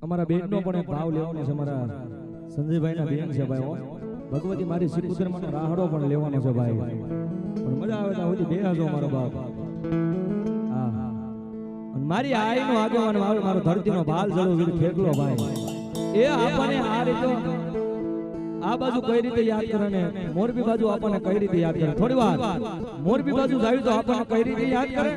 અમારા બેનનો પણ એક ભાવ લેવાનો છે, અમારા સંજયભાઈના બેન છે ભાઈ. ભગવતી મારી સિકુદરમાંનો રાહડો પણ લેવાનો છે ભાઈ. પણ મજા આવે ત્યાં સુધી બેહાજો મારો બાપ. હા, અને મારી આઈનો આગેવાન મારો ધરતીનો ભાલ જળો વીર ફેકલો ભાઈ. એ આપણને આ રીતે આ બાજુ કઈ રીતે યાદ કરે ને મોરબી બાજુ આપણને કઈ રીતે યાદ કરે. થોડી વાર મોરબી બાજુ જાય તો આપણને કઈ રીતે યાદ કરે.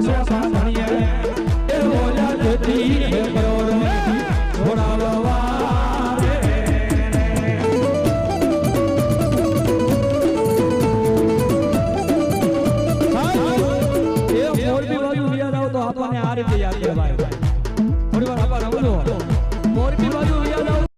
Yes,